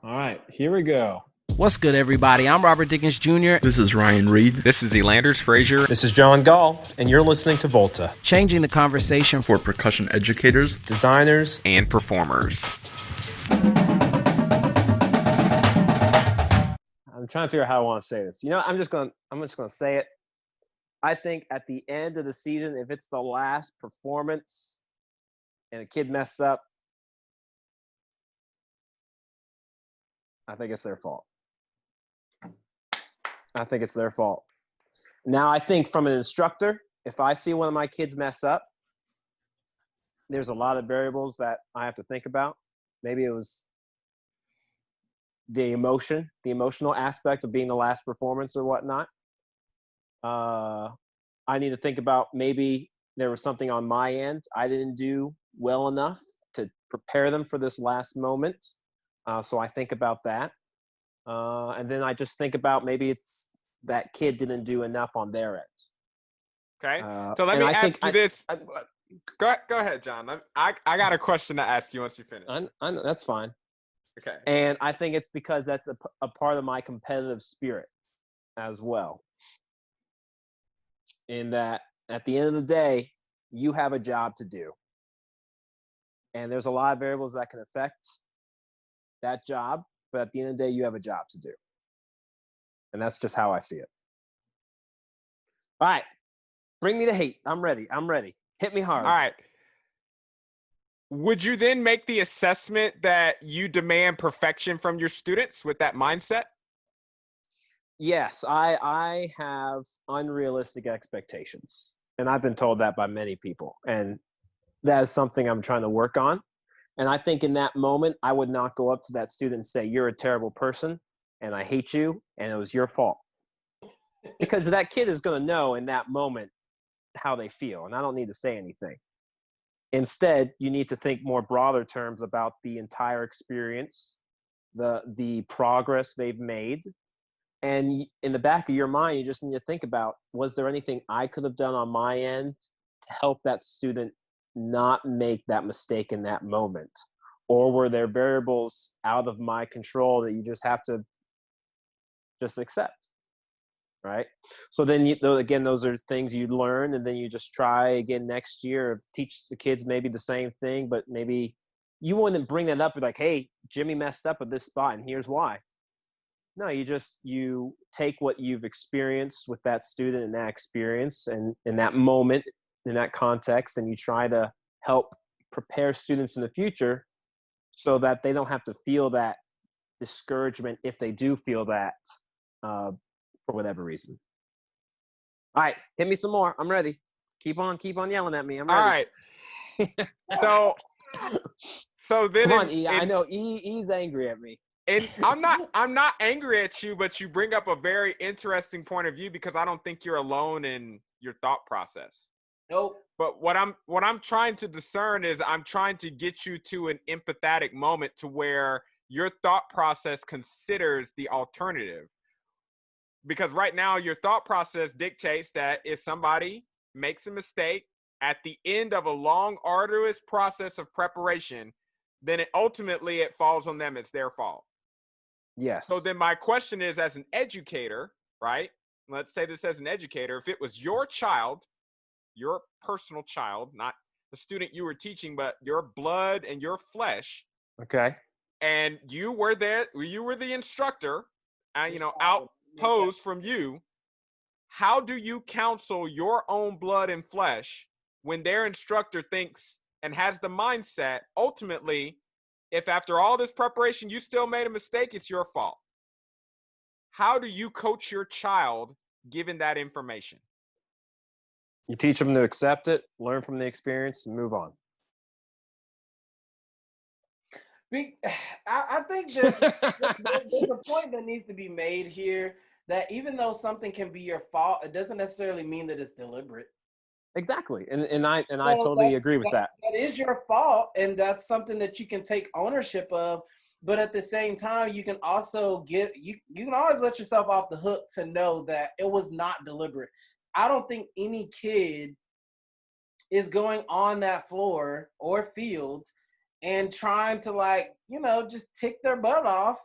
All right, here we go. What's good, everybody? I'm Robert Dickens Jr. This is Ryan Reed. This is Elanders Frazier. This is John Gaal, and you're listening to Volta. Changing the conversation For percussion educators, designers, and performers. I'm trying to figure out how I want to say this. I'm just gonna say it. I think at the end of the season, if it's the last performance and the kid messes up, I think it's their fault. I think it's their fault. Now, I think from an instructor, if I see one of my kids mess up, there's a lot of variables that I have to think about. Maybe it was the emotional aspect of being the last performance or whatnot. I need to think about maybe there was something on my end I didn't do well enough to prepare them for this last moment. So I think about that. And then I just think about maybe it's that kid didn't do enough on their end. Okay. So let me ask you this. Go ahead, John. I got a question to ask you once you finish. I know, that's fine. Okay. And I think it's because that's a part of my competitive spirit as well. In that, at the end of the day, you have a job to do. And there's a lot of variables that can affect that job, but at the end of the day, you have a job to do. And that's just how I see it. All right. Bring me the hate. I'm ready. Hit me hard. All right. Would you then make the assessment that you demand perfection from your students with that mindset? Yes, I have unrealistic expectations. And I've been told that by many people. And that is something I'm trying to work on. And I think in that moment, I would not go up to that student and say, "You're a terrible person, and I hate you, and it was your fault." Because that kid is going to know in that moment how they feel, and I don't need to say anything. Instead, you need to think more broader terms about the entire experience, the progress they've made. And in the back of your mind, you just need to think about, was there anything I could have done on my end to help that student not make that mistake in that moment? Or were there variables out of my control that you just have to just accept, right? So then, those are things you learn, and then you just try again next year, teach the kids maybe the same thing, but maybe you wouldn't bring that up and like, "Hey, Jimmy messed up at this spot, and here's why." No, you take what you've experienced with that student and that experience and in that moment, in that context, and you try to help prepare students in the future so that they don't have to feel that discouragement if they do feel that for whatever reason. All right, hit me some more. I'm ready. Keep on yelling at me. I'm ready. All right. So then come on, E. I know E's angry at me. And I'm not angry at you, but you bring up a very interesting point of view because I don't think you're alone in your thought process. Nope. But what I'm trying to discern is I'm trying to get you to an empathetic moment to where your thought process considers the alternative. Because right now your thought process dictates that if somebody makes a mistake at the end of a long, arduous process of preparation, then it falls on them. It's their fault. Yes. So then my question is, as an educator, right? Let's say this as an educator, if it was your child, your personal child, not the student you were teaching, but your blood and your flesh. Okay. And you were the instructor, outposed from you. How do you counsel your own blood and flesh when their instructor thinks and has the mindset, ultimately, if after all this preparation you still made a mistake, it's your fault? How do you coach your child given that information? You teach them to accept it, learn from the experience, and move on. I think there's a point that needs to be made here that even though something can be your fault, it doesn't necessarily mean that it's deliberate. Exactly. And I totally agree with that. That is your fault, and that's something that you can take ownership of. But at the same time, you can also you can always let yourself off the hook to know that it was not deliberate. I don't think any kid is going on that floor or field and trying to like, just tick their butt off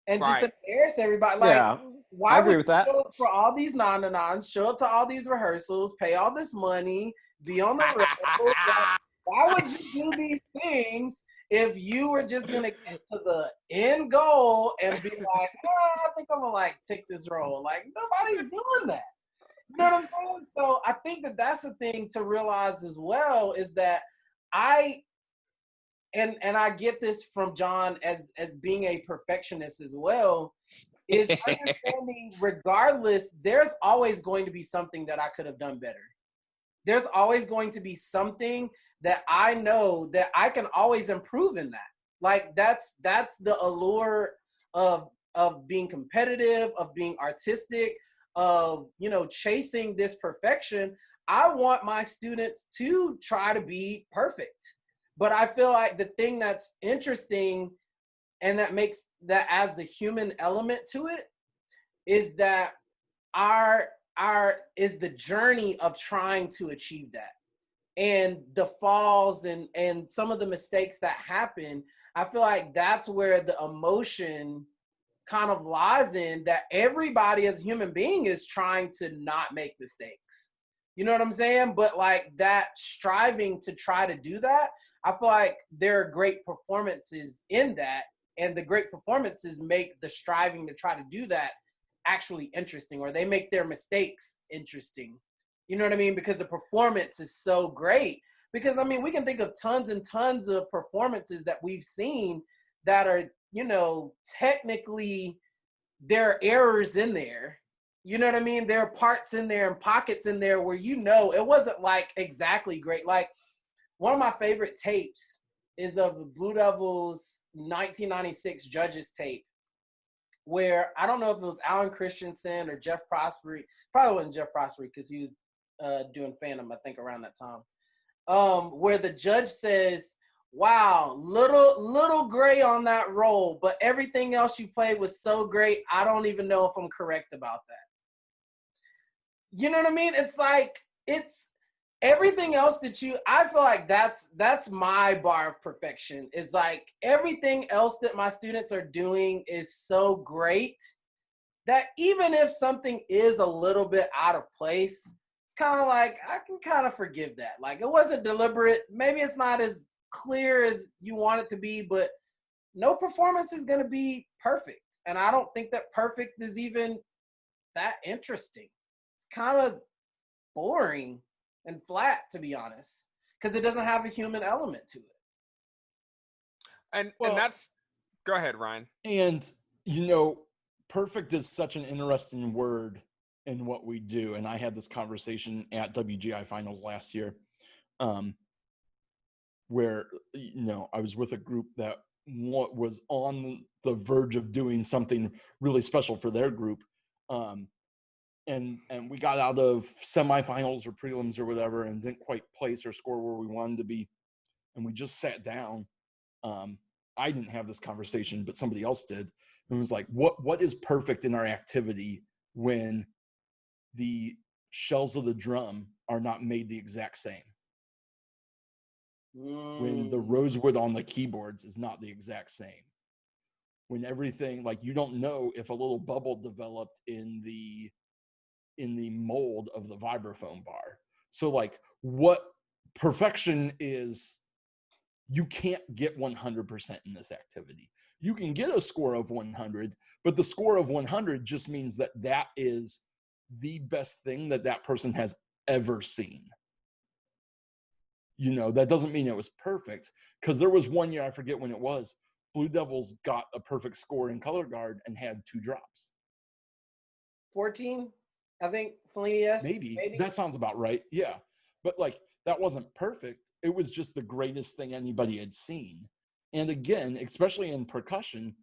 and just Right. embarrass everybody. Like, Yeah, why I would agree with you that. show up for all these 9-to-9s, show up to all these rehearsals, pay all this money, be on the road? Like, why would you do these things if you were just gonna get to the end goal and be like, I think I'm gonna like take this role? Like, nobody's doing that. You know what I'm saying? So I think that that's the thing to realize as well, is that I and I get this from John as being a perfectionist as well, is understanding regardless, there's always going to be something that I could have done better. There's always going to be something that I know that I can always improve in that. Like that's the allure of being competitive, of being artistic, of chasing this perfection. I want my students to try to be perfect. But I feel like the thing that's interesting and that makes that as the human element to it is that our is the journey of trying to achieve that, and the falls and some of the mistakes that happen. I feel like that's where the emotion kind of lies, in that everybody as a human being is trying to not make mistakes. You know what I'm saying? But like that striving to try to do that, I feel like there are great performances in that, and the great performances make the striving to try to do that actually interesting, or they make their mistakes interesting. You know what I mean? Because the performance is so great. Because I mean, we can think of tons and tons of performances that we've seen that are, technically there are errors in there. You know what I mean? There are parts in there and pockets in there where it wasn't like exactly great. Like one of my favorite tapes is of the Blue Devils 1996 judges tape, where I don't know if it was Alan Christensen or Jeff Prospery. Probably wasn't Jeff Prospery because he was doing Phantom, I think, around that time. Where the judge says, wow, little gray on that roll, but everything else you played was so great, I don't even know if I'm correct about that. You know what I mean? It's like, it's everything else I feel like that's my bar of perfection, is like everything else that my students are doing is so great that even if something is a little bit out of place, it's kind of like, I can kind of forgive that. Like it wasn't deliberate. Maybe it's not as clear as you want it to be, but no performance is going to be perfect. And I don't think that perfect is even that interesting. It's kind of boring and flat, to be honest, because it doesn't have a human element to it. And Well, that's, go ahead, Ryan. And perfect is such an interesting word in what we do. And I had this conversation at WGI finals last year, where I was with a group that was on the verge of doing something really special for their group, and we got out of semifinals or prelims or whatever and didn't quite place or score where we wanted to be, and we just sat down. I didn't have this conversation, but somebody else did, and was like, what is perfect in our activity when the shells of the drum are not made the exact same? When the rosewood on the keyboards is not the exact same, when everything, like, you don't know if a little bubble developed in the mold of the vibraphone bar. So like, what perfection is, you can't get 100% in this activity. You can get a score of 100, but the score of 100 just means that that is the best thing that person has ever seen. That doesn't mean it was perfect, because there was one year, I forget when it was, Blue Devils got a perfect score in color guard and had 2 drops. 14, I think, Fellini. Maybe. That sounds about right. Yeah. But like, that wasn't perfect. It was just the greatest thing anybody had seen. And again, especially in percussion,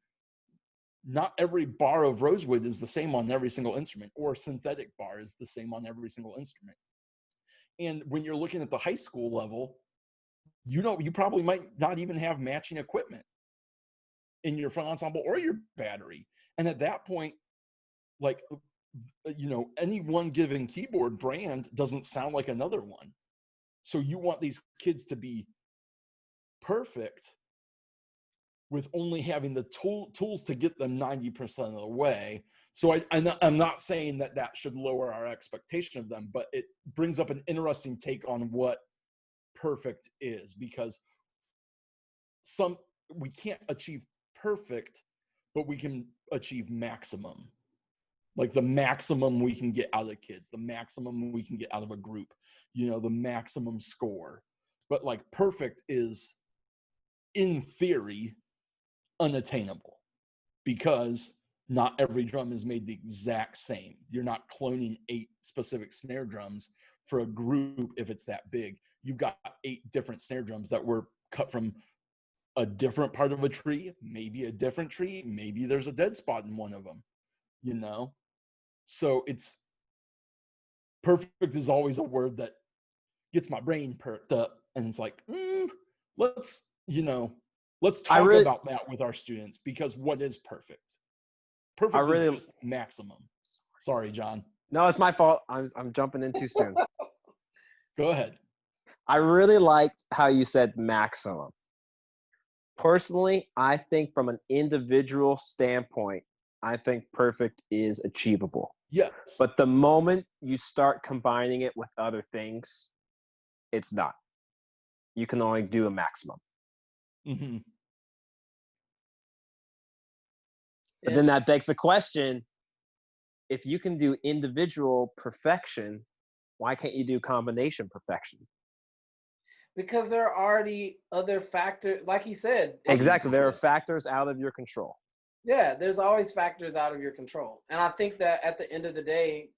not every bar of rosewood is the same on every single instrument, or synthetic bar is the same on every single instrument. And when you're looking at the high school level, you probably might not even have matching equipment in your front ensemble or your battery. And at that point, like, any one given keyboard brand doesn't sound like another one. So you want these kids to be perfect, with only having the tools to get them 90% of the way. So I'm not saying that should lower our expectation of them, but it brings up an interesting take on what perfect is, because we can't achieve perfect, but we can achieve maximum. Like the maximum we can get out of kids, the maximum we can get out of a group, the maximum score. But like perfect is, in theory, unattainable, because not every drum is made the exact same. You're not cloning 8 specific snare drums for a group if it's that big. You've got 8 different snare drums that were cut from a different part of a tree, maybe a different tree, maybe there's a dead spot in one of them, So it's perfect is always a word that gets my brain perked up, and it's like, let's talk about that with our students, because what is perfect? Perfect is just maximum. Sorry, John. No, it's my fault. I'm jumping in too soon. Go ahead. I really liked how you said maximum. Personally, I think from an individual standpoint, I think perfect is achievable. Yes. But the moment you start combining it with other things, it's not. You can only do a maximum. Mm-hmm. But then that begs the question, if you can do individual perfection, why can't you do combination perfection? Because there are already other factors, like he said. Exactly. There are factors out of your control. Yeah, there's always factors out of your control. And I think that at the end of the day,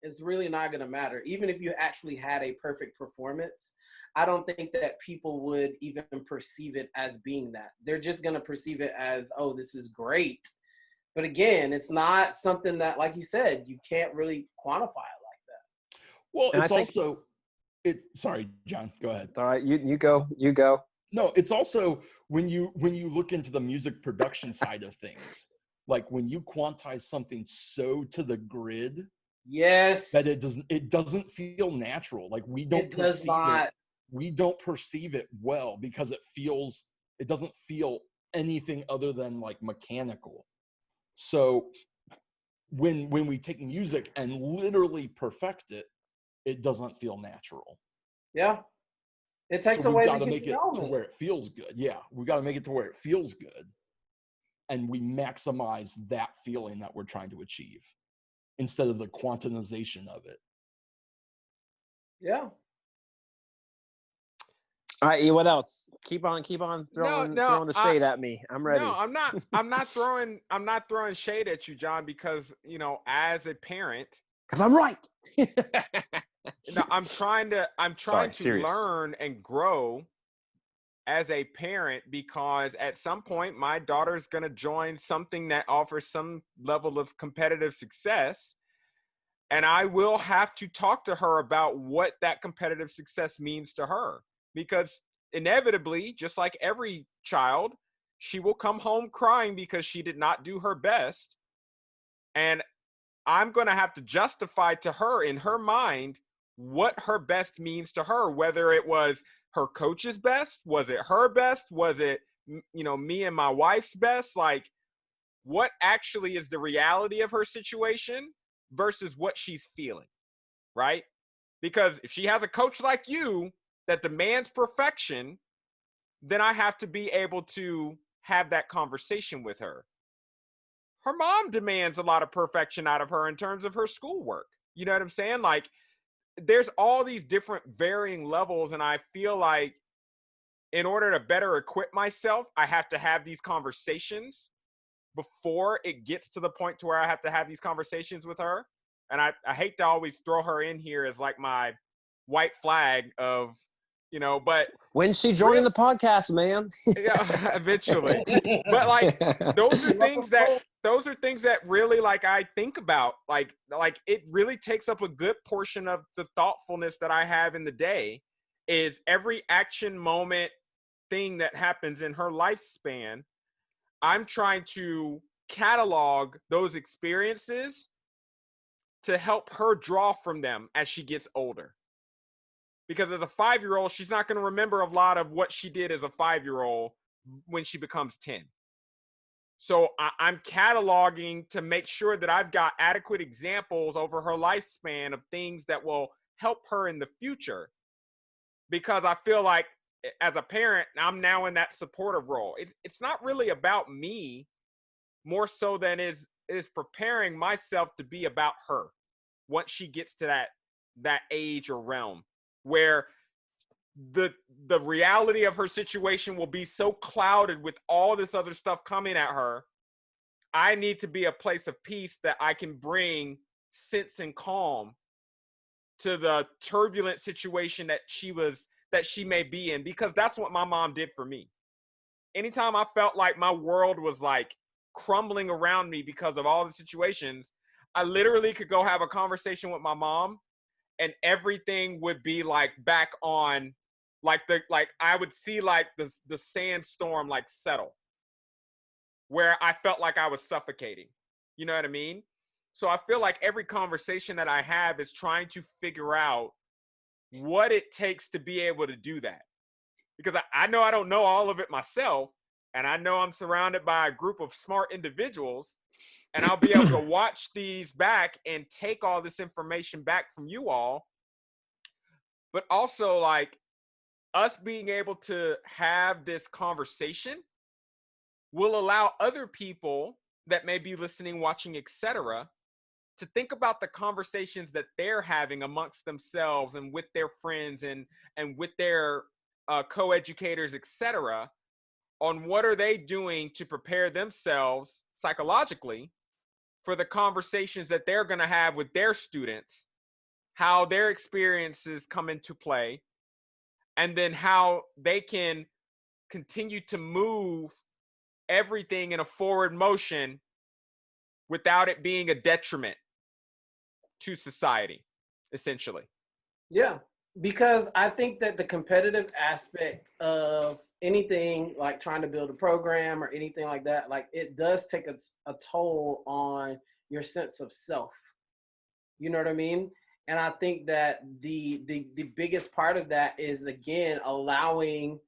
it's really not going to matter. Even if you actually had a perfect performance, I don't think that people would even perceive it as being that. They're just going to perceive it as, oh, this is great. But again, it's not something that, like you said, you can't really quantify it like that. Well, sorry, John, go ahead. It's all right. You go. No, it's also when you look into the music production side of things, like when you quantize something so to the grid, yes, that it doesn't feel natural. Like we don't perceive it well, because it doesn't feel anything other than like mechanical. So when we take music and literally perfect it, it doesn't feel natural. Yeah. It takes So away we got to make it to where it feels good. Yeah, we got to make it to where it feels good, and we maximize that feeling that we're trying to achieve instead of the quantization of it. Yeah. All right, E, what else? Keep on throwing the shade at me. I'm ready. No, I'm not throwing shade at you, John, because as a parent, because I'm right. No, I'm trying to learn and grow as a parent, because at some point my daughter's going to join something that offers some level of competitive success, and I will have to talk to her about what that competitive success means to her, because inevitably, just like every child, she will come home crying because she did not do her best, and I'm going to have to justify to her in her mind what her best means to her, whether it was her coach's best, was it her best, was it, me and my wife's best, like what actually is the reality of her situation versus what she's feeling, right? Because if she has a coach like you that demands perfection, then I have to be able to have that conversation with her. Her mom demands a lot of perfection out of her in terms of her schoolwork. You know what I'm saying? Like, there's all these different varying levels, and I feel like in order to better equip myself, I have to have these conversations before it gets to the point to where I have to have these conversations with her. And I hate to always throw her in here as like my white flag of, but when's she joining the podcast, man? Yeah, eventually. But like those are things that really like I think about. Like it really takes up a good portion of the thoughtfulness that I have in the day, is every action, moment, thing that happens in her lifespan. I'm trying to catalog those experiences to help her draw from them as she gets older. Because as a 5-year-old, she's not going to remember a lot of what she did as a 5-year-old when she becomes 10. So I'm cataloging to make sure that I've got adequate examples over her lifespan of things that will help her in the future. Because I feel like as a parent, I'm now in that supportive role. It's not really about me more so than is preparing myself to be about her once she gets to that age or realm where the reality of her situation will be so clouded with all this other stuff coming at her. I need to be a place of peace that I can bring sense and calm to the turbulent situation that she may be in, because that's what my mom did for me. Anytime I felt like my world was like crumbling around me because of all the situations, I literally could go have a conversation with my mom and everything would be like back on, like I would see like the sandstorm like settle, where I felt like I was suffocating. You know what I mean? So I feel like every conversation that I have is trying to figure out what it takes to be able to do that. Because I know I don't know all of it myself, and I know I'm surrounded by a group of smart individuals, and I'll be able to watch these back and take all this information back from you all. But also, like, us being able to have this conversation will allow other people that may be listening, watching, etc., to think about the conversations that they're having amongst themselves and with their friends and with their co-educators, etc., on what are they doing to prepare themselves psychologically for the conversations that they're going to have with their students, how their experiences come into play, and then how they can continue to move everything in a forward motion without it being a detriment to society, essentially. Yeah, because I think that the competitive aspect of anything like trying to build a program or anything like that, like it does take a toll on your sense of self. You know what I mean? And I think that the biggest part of that is, again, allowing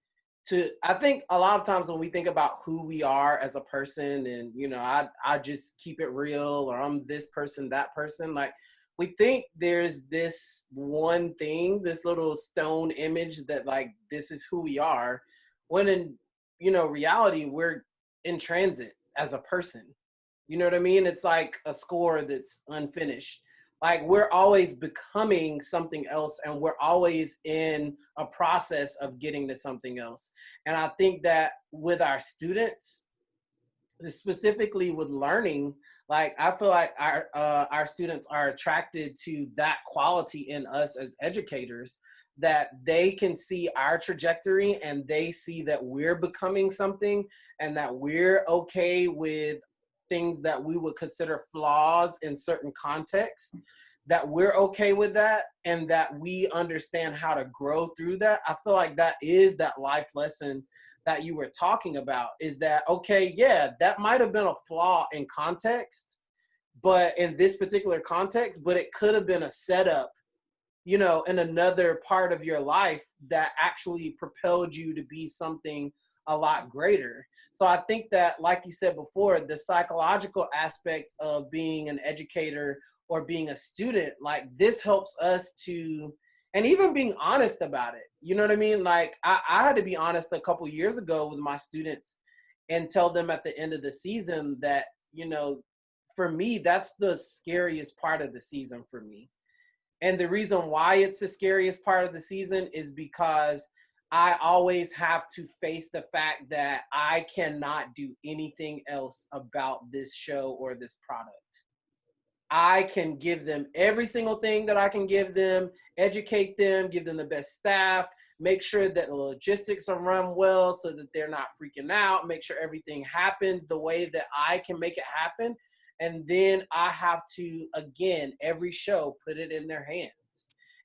to, I think a lot of times when we think about who we are as a person and, you know, I just keep it real, or I'm this person, that person, like, we think there's this one thing, this little stone image that like, this is who we are, when in, you know, reality, we're in transit as a person. You know what I mean? It's like a score that's unfinished. Like, we're always becoming something else, and we're always in a process of getting to something else. And I think that with our students, specifically with learning, like, I feel like our students are attracted to that quality in us as educators, that they can see our trajectory and they see that we're becoming something, and that we're okay with things that we would consider flaws in certain contexts, that we're okay with that, and that we understand how to grow through that. I feel like that is that life lesson that you were talking about, is that, okay, yeah, that might have been a flaw in context, but in this particular context, but it could have been a setup, you know, in another part of your life that actually propelled you to be something a lot greater. So I think that, like you said before, the psychological aspect of being an educator or being a student, like, this helps us to, and even being honest about it. You know what I mean? Like, I had to be honest a couple years ago with my students and tell them at the end of the season that, you know, for me, that's the scariest part of the season for me. And the reason why it's the scariest part of the season is because I always have to face the fact that I cannot do anything else about this show or this product. I can give them every single thing that I can give them, educate them, give them the best staff, make sure that the logistics are run well so that they're not freaking out, make sure everything happens the way that I can make it happen. And then I have to, again, every show, put it in their hands.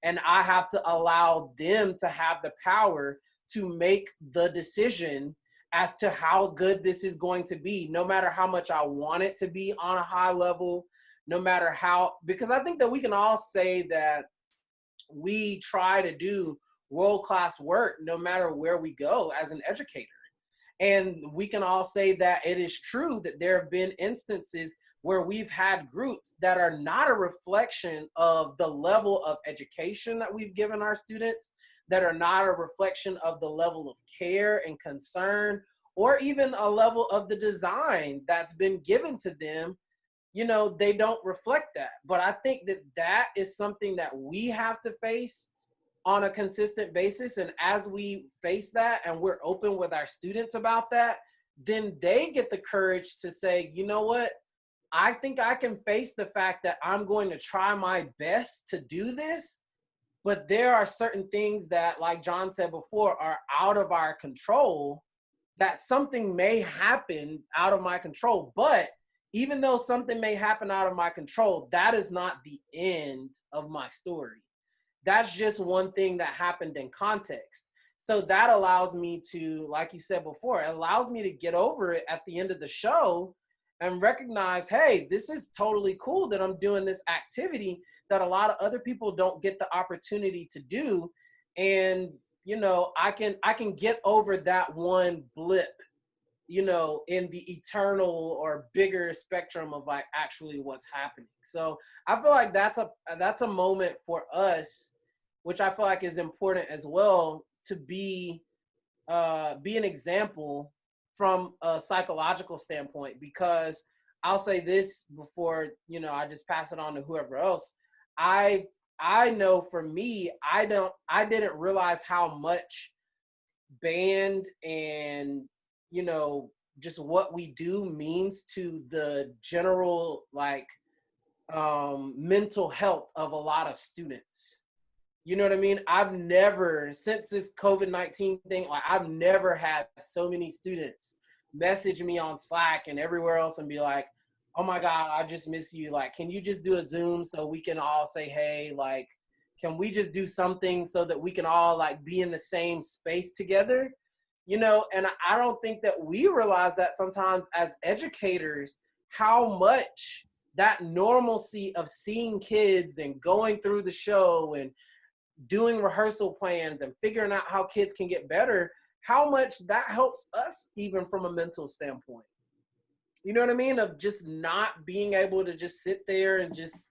And I have to allow them to have the power to make the decision as to how good this is going to be, no matter how much I want it to be on a high level, no matter how, because I think that we can all say that we try to do world-class work no matter where we go as an educator. And we can all say that it is true that there have been instances where we've had groups that are not a reflection of the level of education that we've given our students, that are not a reflection of the level of care and concern, or even a level of the design that's been given to them. You know, they don't reflect that. But I think that that is something that we have to face on a consistent basis. And as we face that and we're open with our students about that, then they get the courage to say, you know what, I think I can face the fact that I'm going to try my best to do this, but there are certain things that, like John said before, are out of our control, that something may happen out of my control. But even though something may happen out of my control, that is not the end of my story. That's just one thing that happened in context. So that allows me to, like you said before, it allows me to get over it at the end of the show and recognize, hey, this is totally cool that I'm doing this activity that a lot of other people don't get the opportunity to do. And, you know, I can get over that one blip, you know, in the eternal or bigger spectrum of like actually what's happening. So I feel like that's a moment for us, which I feel like is important as well, to be an example from a psychological standpoint. Because I'll say this before, you know, I just pass it on to whoever else. I know for me, I didn't realize how much band and, you know, just what we do means to the general, like, mental health of a lot of students. You know what I mean? I've never, since this COVID-19 thing, like I've never had so many students message me on Slack and everywhere else and be like, oh my God, I just miss you. Like, can you just do a Zoom so we can all say, hey, like, can we just do something so that we can all like be in the same space together? You know, and I don't think that we realize that sometimes as educators, how much that normalcy of seeing kids and going through the show and doing rehearsal plans and figuring out how kids can get better, how much that helps us even from a mental standpoint. You know what I mean? Of just not being able to just sit there and just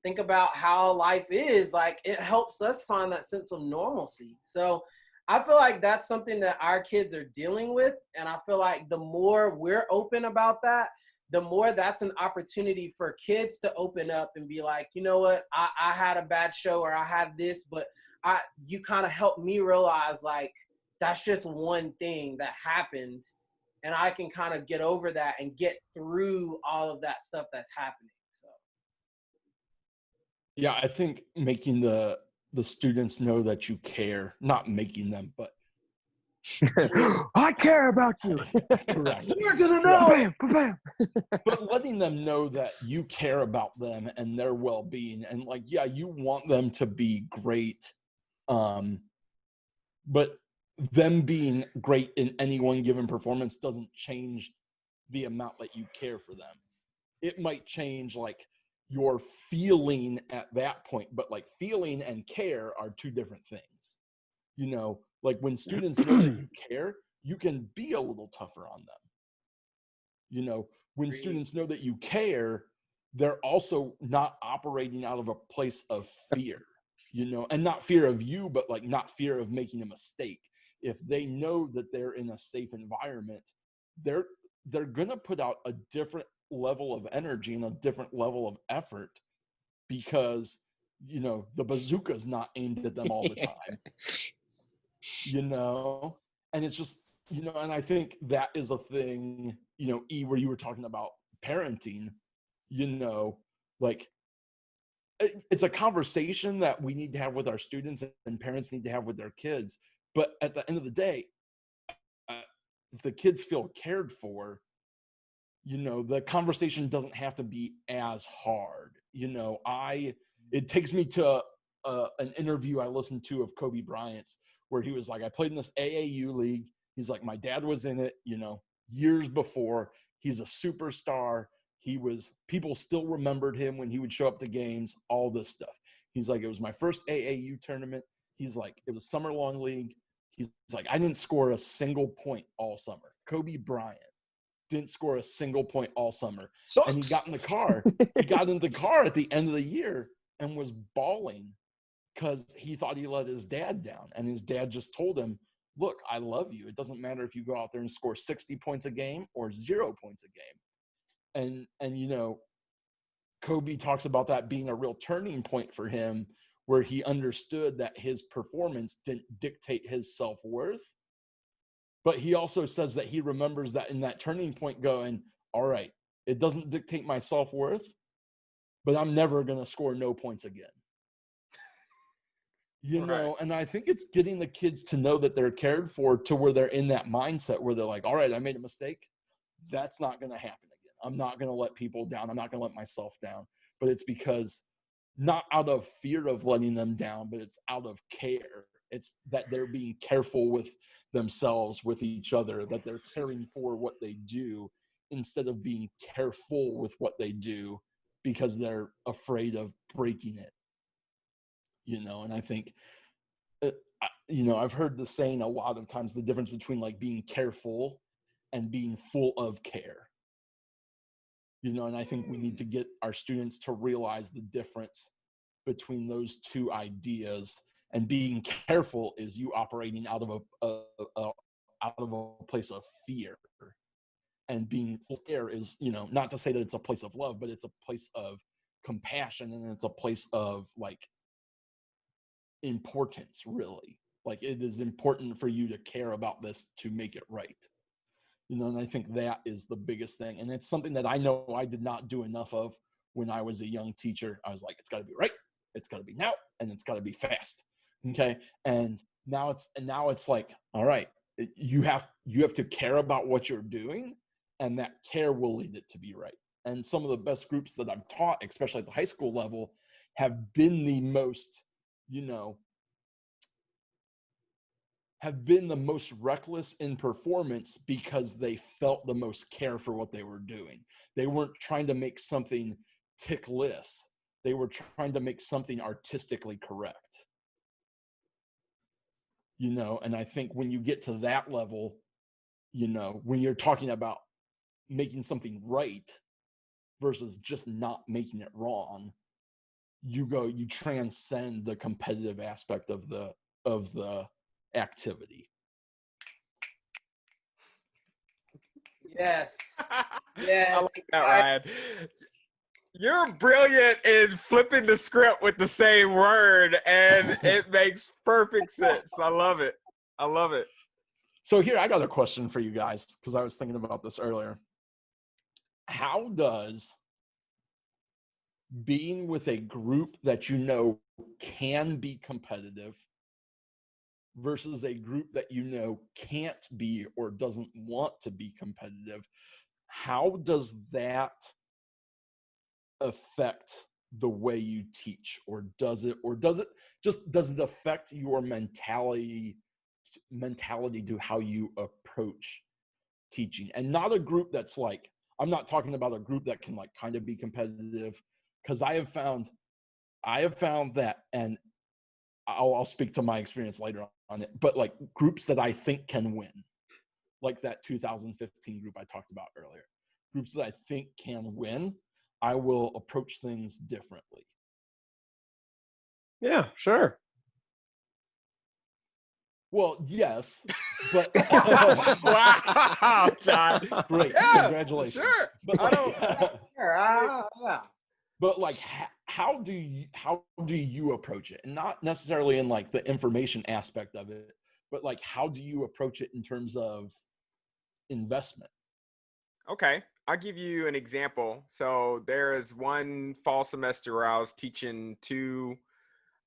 think about how life is. Like, it helps us find that sense of normalcy. So I feel like that's something that our kids are dealing with. And I feel like the more we're open about that, the more that's an opportunity for kids to open up and be like, you know what, I had a bad show or I had this, but you kind of helped me realize like, that's just one thing that happened. And I can kind of get over that and get through all of that stuff that's happening. So. Yeah, I think making the students know that you care, not making them, but I care about you. correct. You're gonna know. Bam, bam. But letting them know that you care about them and their well-being, and like, yeah, you want them to be great, but them being great in any one given performance doesn't change the amount that you care for them. It might change like your feeling at that point, but like feeling and care are two different things. You know, like when students know that you care, you can be a little tougher on them. You know, when students know that you care, they're also not operating out of a place of fear, you know, and not fear of you, but like not fear of making a mistake. If they know that they're in a safe environment, they're going to put out a different level of energy and a different level of effort because, you know, the bazooka's not aimed at them all the time, you know, and it's just, you know, and I think that is a thing, you know, where you were talking about parenting, you know, like it's a conversation that we need to have with our students and parents need to have with their kids. But at the end of the day, if the kids feel cared for, you know, the conversation doesn't have to be as hard. You know, it takes me to an interview I listened to of Kobe Bryant's where he was like, I played in this AAU league. He's like, my dad was in it, you know, years before. He's a superstar. People still remembered him when he would show up to games, all this stuff. He's like, it was my first AAU tournament. He's like, it was summer long league. He's like, I didn't score a single point all summer. Kobe Bryant didn't score a single point all summer. Sucks. And he got in the car. He got in the car at the end of the year and was bawling because he thought he let his dad down. And his dad just told him, look, I love you. It doesn't matter if you go out there and score 60 points a game or 0 points a game. And you know, Kobe talks about that being a real turning point for him, where he understood that his performance didn't dictate his self-worth. But he also says that he remembers that in that turning point going, all right, it doesn't dictate my self-worth, but I'm never going to score no points again. You know, and I think it's getting the kids to know that they're cared for, to where they're in that mindset where they're like, all right, I made a mistake. That's not going to happen again. I'm not going to let people down. I'm not going to let myself down. But it's because not out of fear of letting them down, but it's out of care. It's that they're being careful with themselves, with each other, that they're caring for what they do instead of being careful with what they do because they're afraid of breaking it. You know, and I think, you know, I've heard the saying a lot of times, the difference between like being careful and being full of care. You know, and I think we need to get our students to realize the difference between those two ideas. And being careful is you operating out of a place of fear, and being full of care is, you know, not to say that it's a place of love, but it's a place of compassion, and it's a place of like importance, really. Like, it is important for you to care about this to make it right. You know, and I think that is the biggest thing. And it's something that I know I did not do enough of when I was a young teacher. I was like, it's got to be right, it's got to be now, and it's got to be fast. Okay. And now it's like, all right, you have to care about what you're doing, and that care will lead it to be right. And some of the best groups that I've taught, especially at the high school level, have been the most, you know, have been the most reckless in performance because they felt the most care for what they were doing. They weren't trying to make something tick-less. They were trying to make something artistically correct. You know, and I think when you get to that level, you know, when you're talking about making something right versus just not making it wrong, you transcend the competitive aspect of the activity. Yes. Yes. I like that, Ryan. You're brilliant in flipping the script with the same word, and it makes perfect sense. I love it. I love it. So here, I got a question for you guys, because I was thinking about this earlier. How does being with a group that you know can be competitive versus a group that you know can't be or doesn't want to be competitive, how does that affect the way you teach? Or does it affect your mentality to how you approach teaching? And not a group that's like, I'm not talking about a group that can like kind of be competitive, because I have found that, and I'll speak to my experience later on it, but like groups that I think can win, like that 2015 group I talked about earlier, groups that I think can win, I will approach things differently. Yeah, sure. Well, yes, but Wow, John. great, Yeah, congratulations. sure. But I don't. Yeah. But like, how do you approach it? And not necessarily in like the information aspect of it, but like, how do you approach it in terms of investment? Okay, I'll give you an example. So there is one fall semester where I was teaching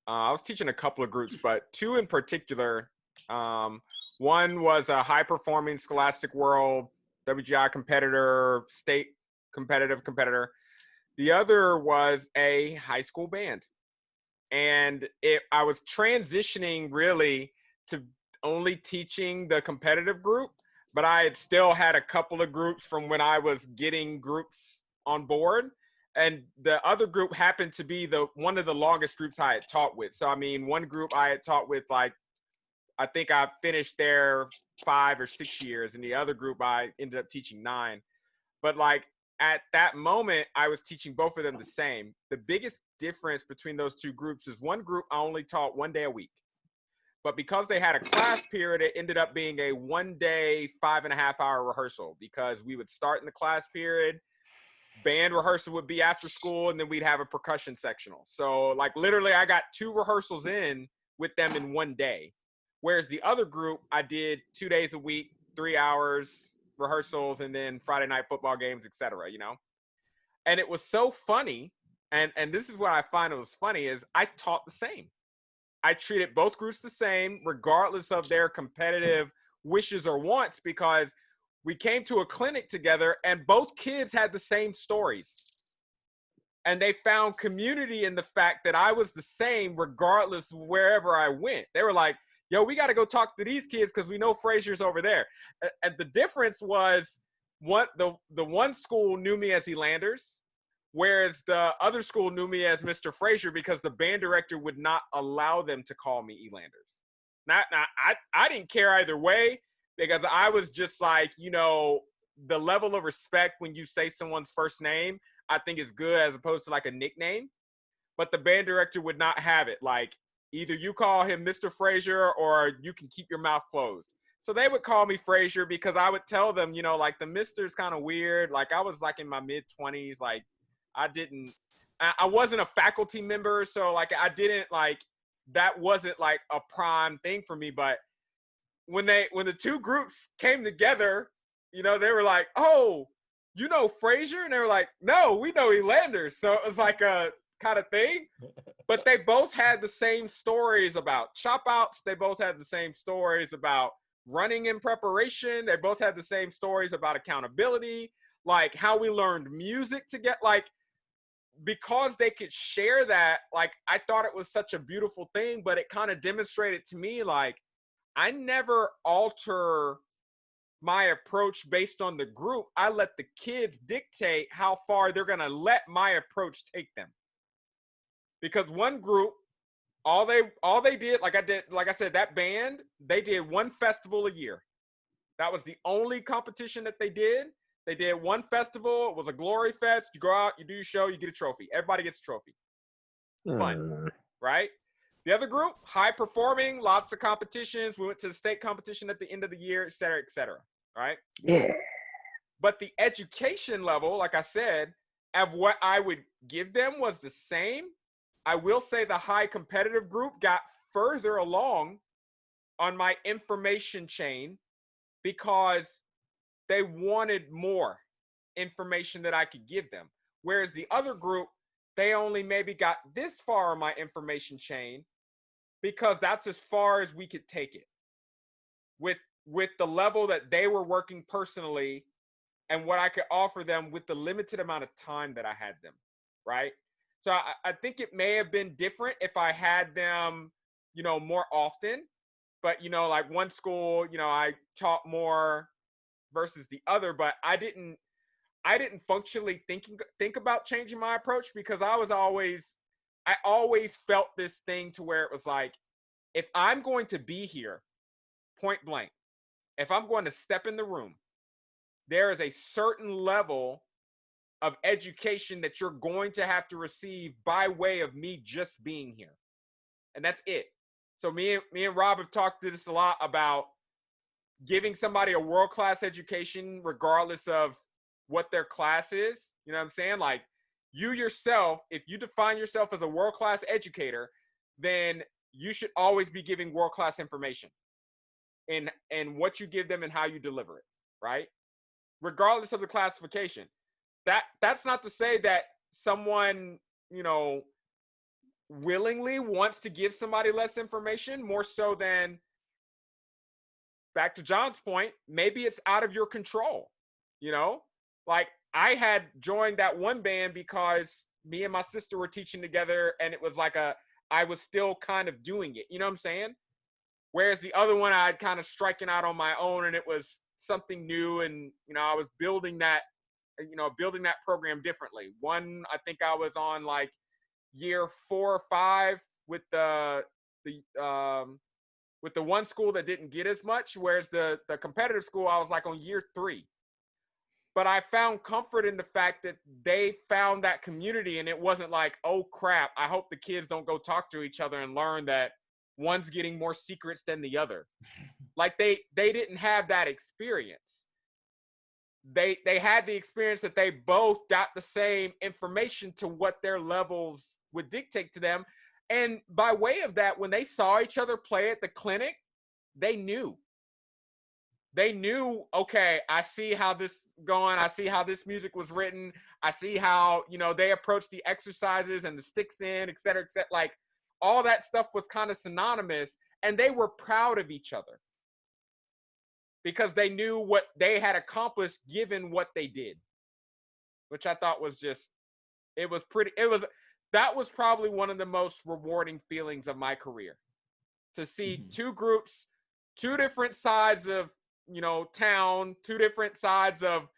a couple of groups, but two in particular. One was a high-performing Scholastic World WGI competitor, state competitor. The other was a high school band. And I was transitioning really to only teaching the competitive group, but I had still had a couple of groups from when I was getting groups on board. And the other group happened to be one of the longest groups I had taught with. So, I mean, one group I had taught with like I think I finished there 5 or 6 years. And the other group, I ended up teaching 9. But like at that moment, I was teaching both of them the same. The biggest difference between those two groups is one group I only taught 1 day a week. But because they had a class period, it ended up being a 1 day, 5.5-hour rehearsal, because we would start in the class period, band rehearsal would be after school, and then we'd have a percussion sectional. So like literally I got 2 rehearsals in with them in 1 day. Whereas the other group, I did 2 days a week, 3 hours rehearsals, and then Friday night football games, etc. And it was so funny. And this is what I find was funny is I taught the same. I treated both groups the same, regardless of their competitive wishes or wants, because we came to a clinic together and both kids had the same stories. And they found community in the fact that I was the same regardless of wherever I went. They were like, yo, we got to go talk to these kids because we know Frazier's over there. And the difference was the one school knew me as Elanders, whereas the other school knew me as Mr. Frazier, because the band director would not allow them to call me Elanders. Now, I didn't care either way, because I was just like, the level of respect when you say someone's first name, I think is good as opposed to like a nickname. But the band director would not have it. Like, either you call him Mr. Frazier or you can keep your mouth closed. So they would call me Frazier because I would tell them, like the Mr.'s kind of weird. Like I was like in my mid-20s, like I wasn't a faculty member. So like I didn't like, that wasn't like a prime thing for me. But when the two groups came together, they were like, oh, Frazier? And they were like, no, we know Elanders. So it was like a kind of thing. But they both had the same stories about chop outs. They both had the same stories about running in preparation. They both had the same stories about accountability, like how we learned music to get like, because they could share that, like I thought it was such a beautiful thing, but it kind of demonstrated to me like I never alter my approach based on the group. I let the kids dictate how far they're going to let my approach take them. Because one group, all they did, like I said, that band, they did one festival a year. That was the only competition that they did. They did one festival. It was a glory fest. You go out, you do your show, you get a trophy. Everybody gets a trophy. Fun, right? The other group, high performing, lots of competitions. We went to the state competition at the end of the year, et cetera, right? Yeah. But the education level, like I said, of what I would give them was the same. I will say the high competitive group got further along on my information chain because they wanted more information that I could give them. Whereas the other group, they only maybe got this far on my information chain because that's as far as we could take it with the level that they were working personally and what I could offer them with the limited amount of time that I had them, right? So I think it may have been different if I had them, more often. But, like one school, I taught more versus the other. But I didn't functionally think about changing my approach because I always felt this thing to where it was like, if I'm going to be here, point blank, if I'm going to step in the room, there is a certain level of education that you're going to have to receive by way of me just being here. And that's it. So me and Rob have talked this a lot about giving somebody a world-class education regardless of what their class is. You know what I'm saying? Like you yourself, if you define yourself as a world-class educator, then you should always be giving world-class information in what you give them and how you deliver it, right? Regardless of the classification. That's not to say that someone, willingly wants to give somebody less information, more so than, back to John's point, maybe it's out of your control, Like I had joined that one band because me and my sister were teaching together and it was like I was still kind of doing it, you know what I'm saying? Whereas the other one I'd kind of striking out on my own and it was something new and, I was building that program differently. One, I think I was on like year 4 or 5 with the with the one school that didn't get as much, whereas the competitive school, I was like on year 3. But I found comfort in the fact that they found that community, and it wasn't like, oh crap, I hope the kids don't go talk to each other and learn that one's getting more secrets than the other. Like they didn't have that experience. They had the experience that they both got the same information to what their levels would dictate to them. And by way of that, when they saw each other play at the clinic, they knew. They knew, okay, I see how this is going. I see how this music was written. I see how, they approach the exercises and the sticks in, et cetera, et cetera. Like all that stuff was kind of synonymous, and they were proud of each other because they knew what they had accomplished given what they did, which I thought was that was probably one of the most rewarding feelings of my career, to see two groups, two different sides of, town, two different sides of,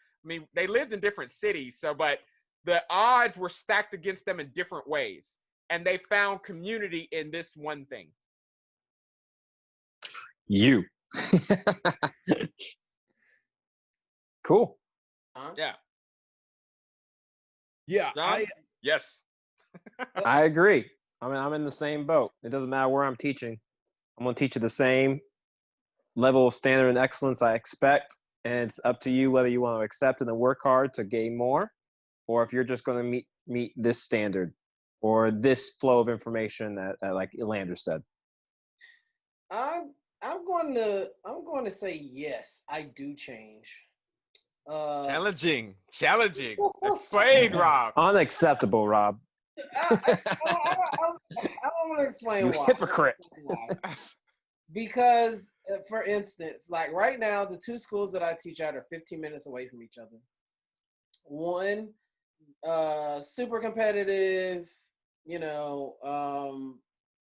they lived in different cities. But the odds were stacked against them in different ways. And they found community in this one thing. You. Cool. Yeah. Yeah. John? Yes. I agree. I'm in the same boat. It doesn't matter where I'm teaching. I'm going to teach you the same level of standard and excellence I expect, and it's up to you whether you want to accept and then work hard to gain more, or if you're just going to meet this standard or this flow of information that like Elanders said. I'm going to say yes, I do change. Challenging. Explain, Rob. Unacceptable, Rob. I don't want to explain why. Hypocrite. Because, for instance, like right now, the two schools that I teach at are 15 minutes away from each other. One, super competitive,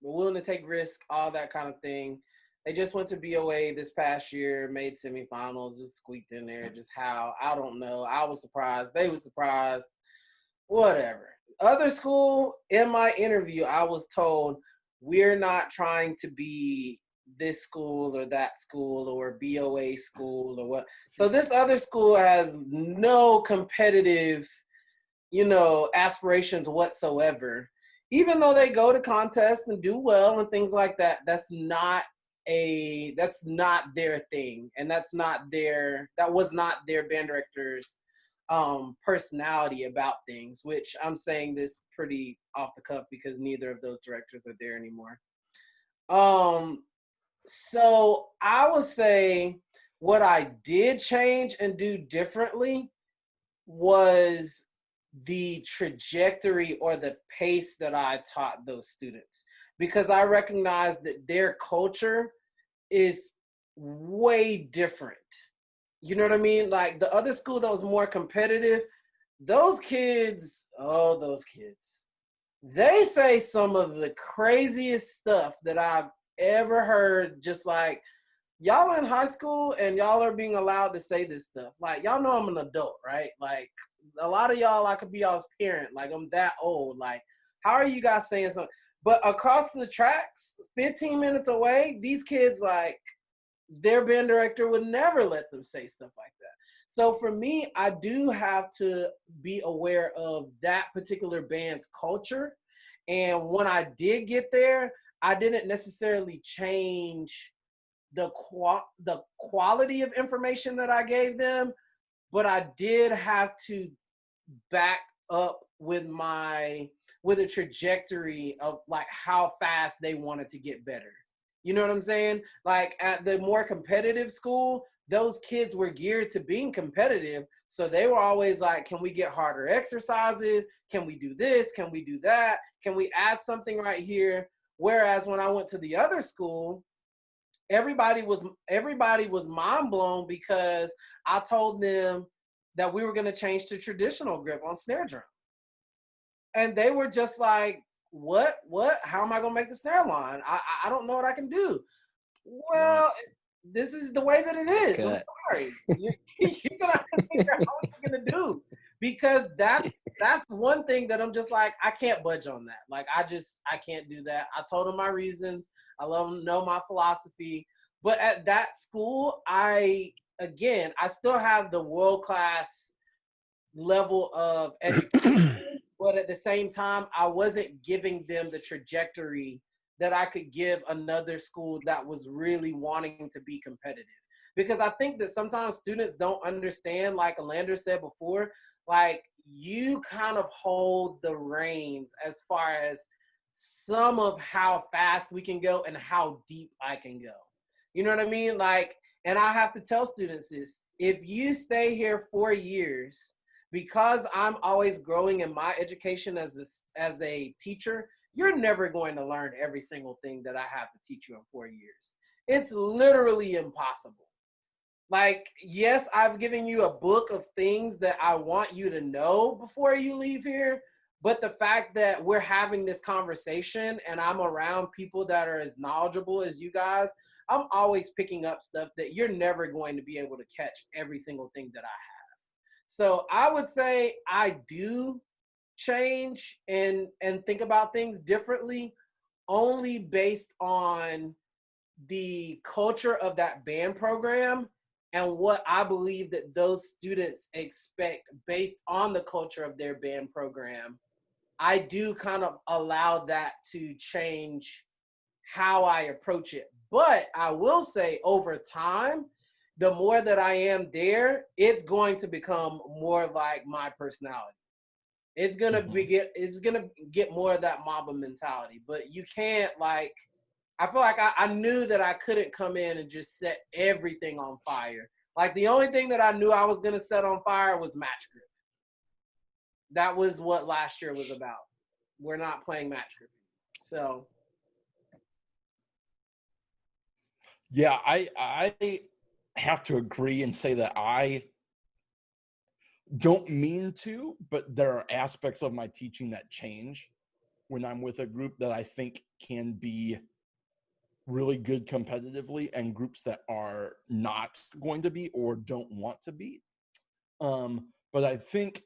willing to take risk, all that kind of thing. They just went to BOA this past year, made semifinals, just squeaked in there. Just how, I don't know. I was surprised. They were surprised. Whatever. Other school, in my interview, I was told, we're not trying to be this school or that school or BOA school or what. So this other school has no competitive, aspirations whatsoever. Even though they go to contests and do well and things like that, that's not their thing. And that was not their band director's personality about things, which I'm saying this pretty off the cuff because neither of those directors are there anymore. So I would say what I did change and do differently was the trajectory or the pace that I taught those students, because I recognized that their culture is way different. You know what I mean? Like the other school that was more competitive, those kids, they say some of the craziest stuff that I've ever heard. Just like, y'all are in high school and y'all are being allowed to say this stuff. Like, y'all know I'm an adult, right? Like, a lot of y'all, I could be y'all's parent. Like, I'm that old. Like, how are you guys saying something? But across the tracks, 15 minutes away, these kids, like, their band director would never let them say stuff like that. So for me, I do have to be aware of that particular band's culture. And when I did get there, I didn't necessarily change the quality of information that I gave them, but I did have to back up with a trajectory of like how fast they wanted to get better. You know what I'm saying? Like at the more competitive school, those kids were geared to being competitive. So they were always like, can we get harder exercises? Can we do this? Can we do that? Can we add something right here? Whereas when I went to the other school, everybody was mind blown because I told them that we were going to change to traditional grip on snare drum. And they were just like, what? How am I going to make the snare line? I don't know what I can do. Well, this is the way that it is. Okay. I'm sorry. You're going to have to figure out what you're going to do, because that's that's one thing that I'm just like, I can't budge on that. Like, I can't do that. I told them my reasons. I let them know my philosophy. But at that school, I still have the world-class level of education. But at the same time, I wasn't giving them the trajectory that I could give another school that was really wanting to be competitive. Because I think that sometimes students don't understand, like Elanders said before, like you kind of hold the reins as far as some of how fast we can go and how deep I can go. You know what I mean? Like, and I have to tell students this, if you stay here 4 years, because I'm always growing in my education as a teacher, you're never going to learn every single thing that I have to teach you in 4 years. It's literally impossible. Like, yes, I've given you a book of things that I want you to know before you leave here, but the fact that we're having this conversation and I'm around people that are as knowledgeable as you guys, I'm always picking up stuff that you're never going to be able to catch every single thing that I have. So I would say I do change and think about things differently, only based on the culture of that band program and what I believe that those students expect based on the culture of their band program. I do kind of allow that to change how I approach it. But I will say over time, the more that I am there, it's going to become more like my personality. It's gonna get more of that Mamba mentality. But you can't, like, I feel like I knew that I couldn't come in and just set everything on fire. Like, the only thing that I knew I was gonna set on fire was match grip. That was what last year was about. We're not playing match grip. So Yeah, I have to agree and say that I don't mean to, but there are aspects of my teaching that change when I'm with a group that I think can be really good competitively and groups that are not going to be or don't want to be. But I think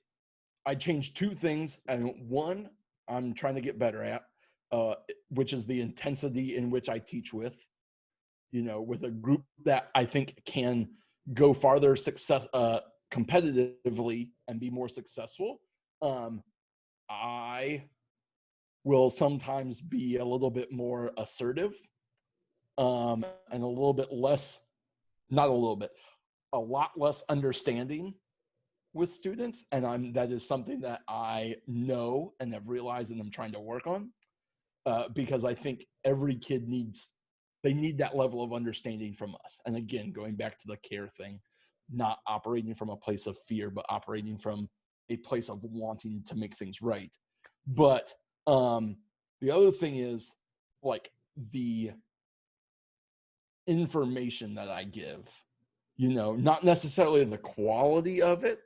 I changed two things, and one I'm trying to get better at, which is the intensity in which I teach with. With a group that I think can go farther competitively and be more successful. I will sometimes be a little bit more assertive, and a little bit less, not a little bit, a lot less understanding with students. And that is something that I know and have realized and I'm trying to work on, because I think every kid needs that level of understanding from us. And again, going back to the care thing, not operating from a place of fear, but operating from a place of wanting to make things right. But the other thing is, like, the information that I give, not necessarily the quality of it,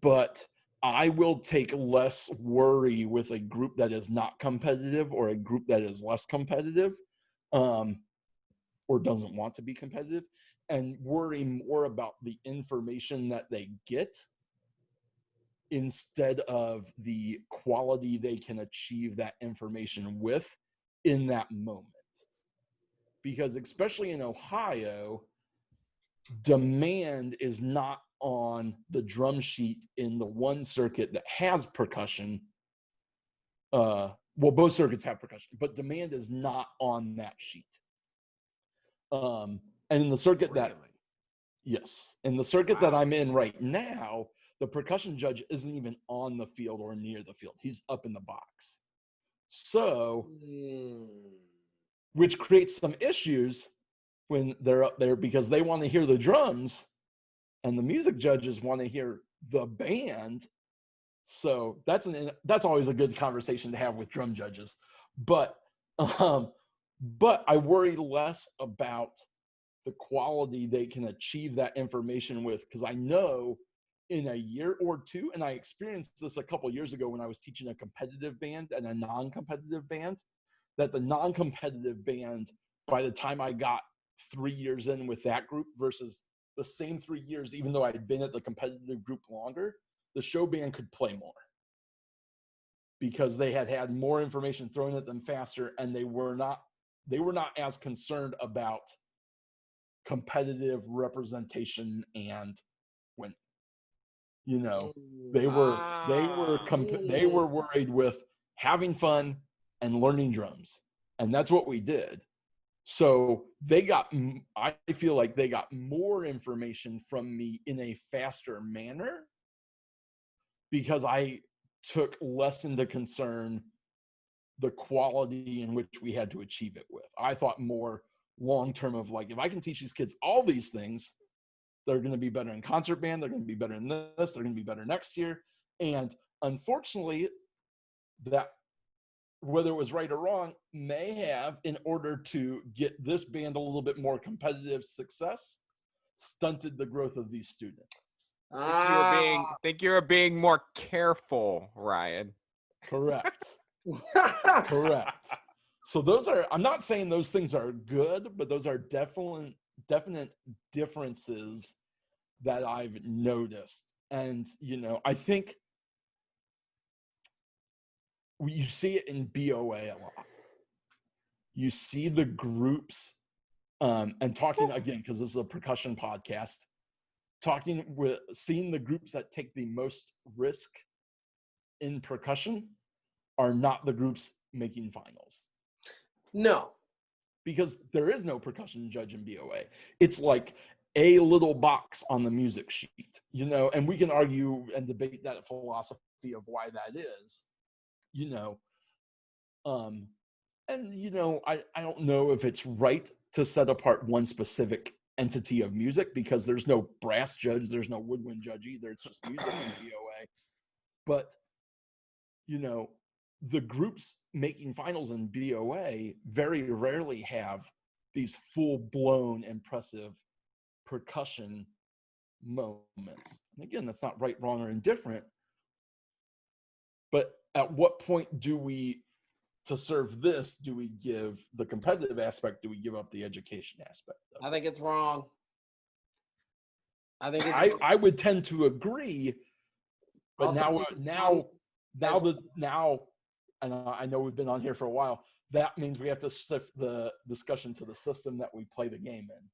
but I will take less worry with a group that is not competitive or a group that is less competitive, or doesn't want to be competitive, and worry more about the information that they get instead of the quality they can achieve that information with in that moment. Because especially in Ohio, demand is not on the drum sheet in the one circuit that has percussion. Well, both circuits have percussion, but demand is not on that sheet. And in the circuit in the circuit that I'm in right now, the percussion judge isn't even on the field or near the field. He's up in the box. So, which creates some issues when they're up there, because they want to hear the drums and the music judges want to hear the band. So that's always a good conversation to have with drum judges. But I worry less about the quality they can achieve that information with, because I know in a year or two, and I experienced this a couple years ago when I was teaching a competitive band and a non-competitive band, that the non-competitive band, by the time I got 3 years in with that group versus the same 3 years, even though I had been at the competitive group longer, the show band could play more. because they had more information thrown at them faster, and they were not as concerned about competitive representation and when, you know, they were worried with having fun and learning drums, and that's what we did. So I feel like they got more information from me in a faster manner because I took less into concern the quality in which we had to achieve it with. I thought more long-term of like, if I can teach these kids all these things, they're going to be better in concert band, they're going to be better in this, they're going to be better next year. And unfortunately, that, whether it was right or wrong, may have, in order to get this band a little bit more competitive success, stunted the growth of these students. Think you're being more careful, Ryan. Correct. Correct. So I'm not saying those things are good, but those are definite differences that I've noticed. And, you know, I think you see it in BOA a lot. You see the groups, and talking again, because this is a percussion podcast, seeing the groups that take the most risk in percussion are not the groups making finals. No. Because there is no percussion judge in BOA. It's like a little box on the music sheet, you know, and we can argue and debate that philosophy of why that is, you know. And, you know, I don't know if it's right to set apart one specific entity of music, because there's no brass judge, there's no woodwind judge either. It's just music in BOA. But, you know, the groups making finals in BOA very rarely have these full-blown impressive percussion moments. And again, that's not right, wrong, or indifferent. But at what point to serve this, do we give the competitive aspect, do we give up the education aspect of it? I think it's wrong. I would tend to agree, but Also, now, and I know we've been on here for a while, that means we have to shift the discussion to the system that we play the game in.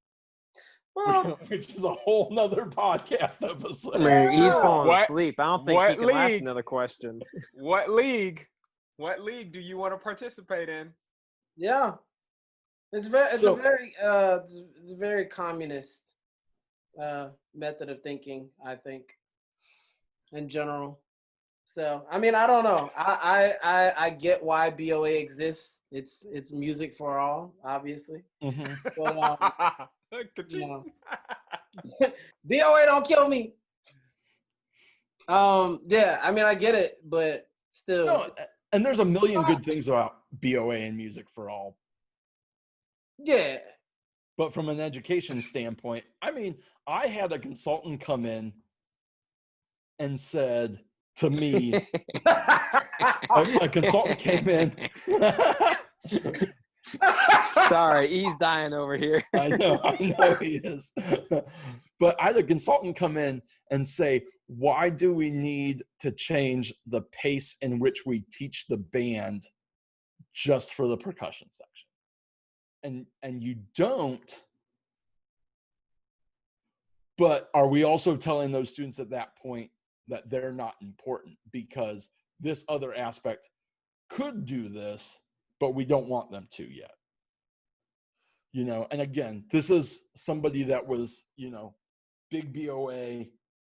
well, Which is a whole nother podcast episode. I mean, he's falling What- asleep. I don't think what he can last league? another question. What league do you want to participate in? yeah, it's a very communist method of thinking, I think, in general. So, I mean, I don't know. I get why BOA exists. It's music for all, obviously. Mm-hmm. But you know, BOA don't kill me. Yeah, I mean, I get it, but still. No, and there's a million good things about BOA and music for all. Yeah. But from an education standpoint, I mean, I had a consultant come in and said to me, a consultant came in. Sorry, he's dying over here. I know he is. But I had a consultant come in and say, why do we need to change the pace in which we teach the band just for the percussion section? And you don't. But are we also telling those students at that point that they're not important because this other aspect could do this, but we don't want them to yet? You know, and again, this is somebody that was, you know, big BOA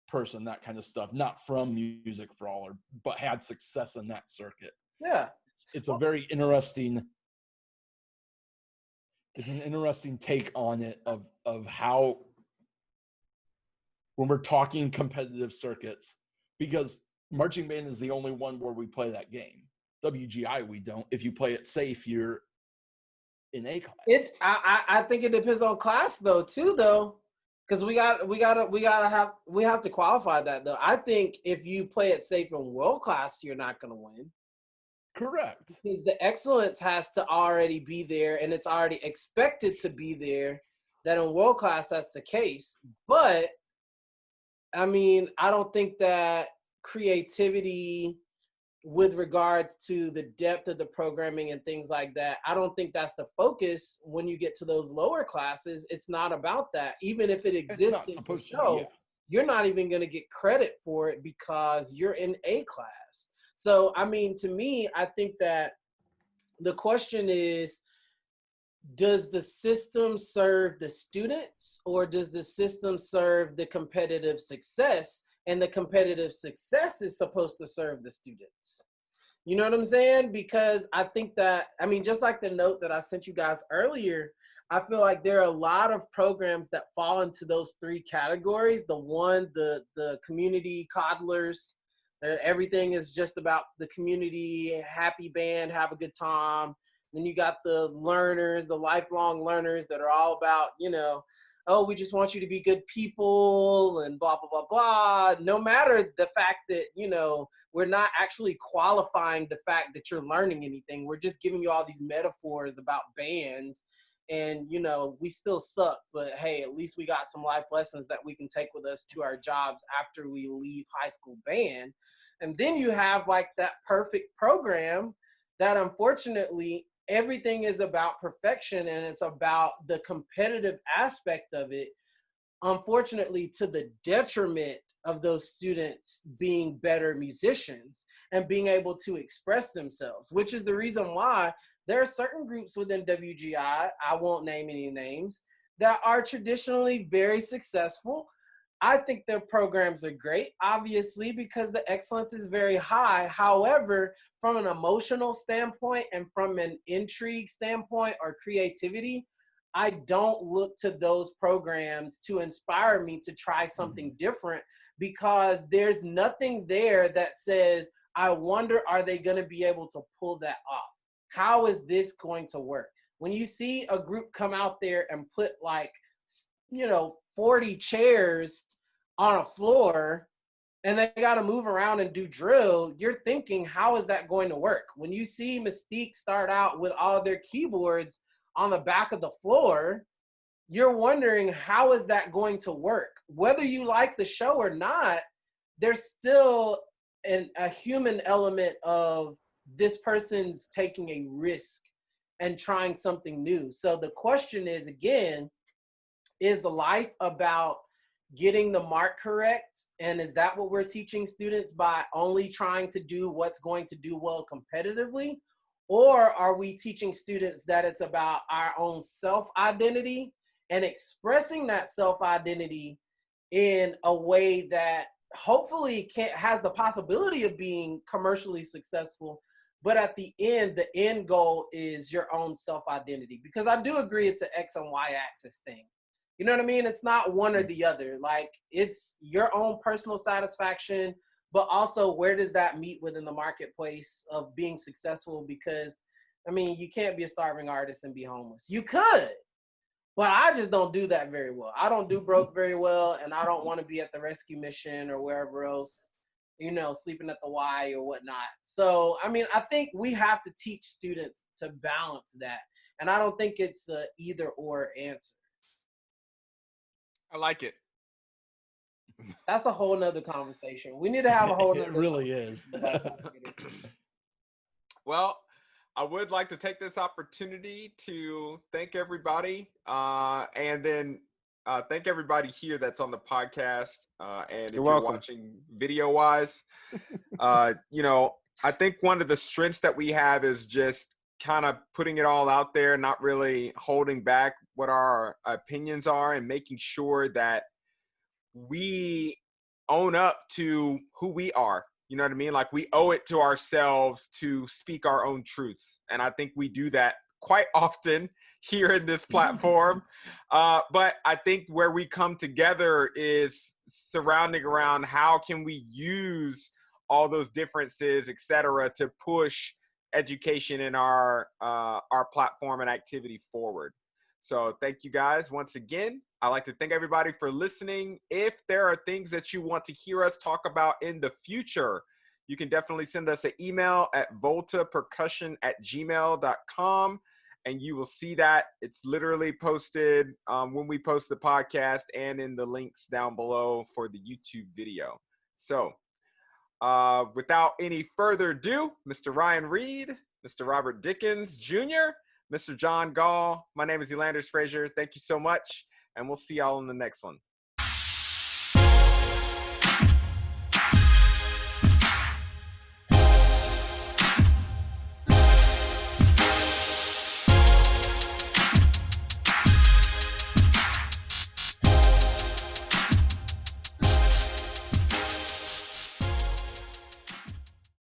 person, that kind of stuff, not from Music for All, but had success in that circuit. Yeah. It's a very interesting, it's an interesting take on it of how, when we're talking competitive circuits, because marching band is the only one where we play that game. WGI, we don't. If you play it safe, you're in A class. I think it depends on class though, because we have to qualify that though. I think if you play it safe in world class, you're not going to win. Correct. Because the excellence has to already be there, and it's already expected to be there. That in world class, that's the case. But I mean, I don't think that creativity with regards to the depth of the programming and things like that. I don't think that's the focus when you get to those lower classes. It's not about that. Even if it exists It's not in the supposed to show, be. Yeah. you're not even going to get credit for it because you're in a class. So, I mean, to me, I think that the question is, does the system serve the students, or does the system serve the competitive success? And the competitive success is supposed to serve the students. You know what I'm saying? Because I think that, I mean, just like the note that I sent you guys earlier, I feel like there are a lot of programs that fall into those three categories. The community coddlers, everything is just about the community, happy band, have a good time. Then you got the learners, the lifelong learners that are all about, you know, oh, we just want you to be good people and blah, blah, blah, blah. No matter the fact that, you know, we're not actually qualifying the fact that you're learning anything. We're just giving you all these metaphors about band, and, you know, we still suck, but hey, at least we got some life lessons that we can take with us to our jobs after we leave high school band. And then you have like that perfect program that unfortunately everything is about perfection, and it's about the competitive aspect of it, unfortunately, to the detriment of those students being better musicians and being able to express themselves, which is the reason why there are certain groups within WGI, I won't name any names, that are traditionally very successful. I think their programs are great, obviously, because the excellence is very high. However, from an emotional standpoint and from an intrigue standpoint or creativity, I don't look to those programs to inspire me to try something different, because there's nothing there that says, I wonder, are they going to be able to pull that off? How is this going to work? When you see a group come out there and put like, you know, 40 chairs on a floor and they got to move around and do drill, you're thinking, how is that going to work? When you see Mystique start out with all of their keyboards on the back of the floor, you're wondering, how is that going to work? Whether you like the show or not, there's still a human element of this person's taking a risk and trying something new. So the question is, again, is life about getting the mark correct? And is that what we're teaching students by only trying to do what's going to do well competitively? Or are we teaching students that it's about our own self-identity and expressing that self-identity in a way that hopefully has the possibility of being commercially successful, but at the end goal is your own self-identity? Because I do agree it's an X and Y axis thing. You know what I mean? It's not one or the other. Like, it's your own personal satisfaction, but also where does that meet within the marketplace of being successful? Because, I mean, you can't be a starving artist and be homeless. You could, but I just don't do that very well. I don't do broke very well, and I don't want to be at the rescue mission or wherever else, you know, sleeping at the Y or whatnot. So, I mean, I think we have to teach students to balance that. And I don't think it's a either or answer. I like it. That's a whole nother conversation. We need to have a whole nother It really is. Well, I would like to take this opportunity to thank everybody, and then thank everybody here that's on the podcast. And if you're watching video-wise, you know, I think one of the strengths that we have is just kind of putting it all out there, not really holding back what our opinions are, and making sure that we own up to who we are. You know what I mean? Like, we owe it to ourselves to speak our own truths. And I think we do that quite often here in this platform. But I think where we come together is surrounding around how can we use all those differences, et cetera, to push education in our platform and activity forward. So thank you guys once again. I'd like to thank everybody for listening. If there are things that you want to hear us talk about in the future, you can definitely send us an email at voltapercussion@gmail.com, and you will see that. It's literally posted when we post the podcast and in the links down below for the YouTube video. So Without any further ado, Mr. Ryan Reed, Mr. Robert Dickens Jr., Mr. John Gaal. My name is Elanders Frazier. Thank you so much, and we'll see y'all in the next one.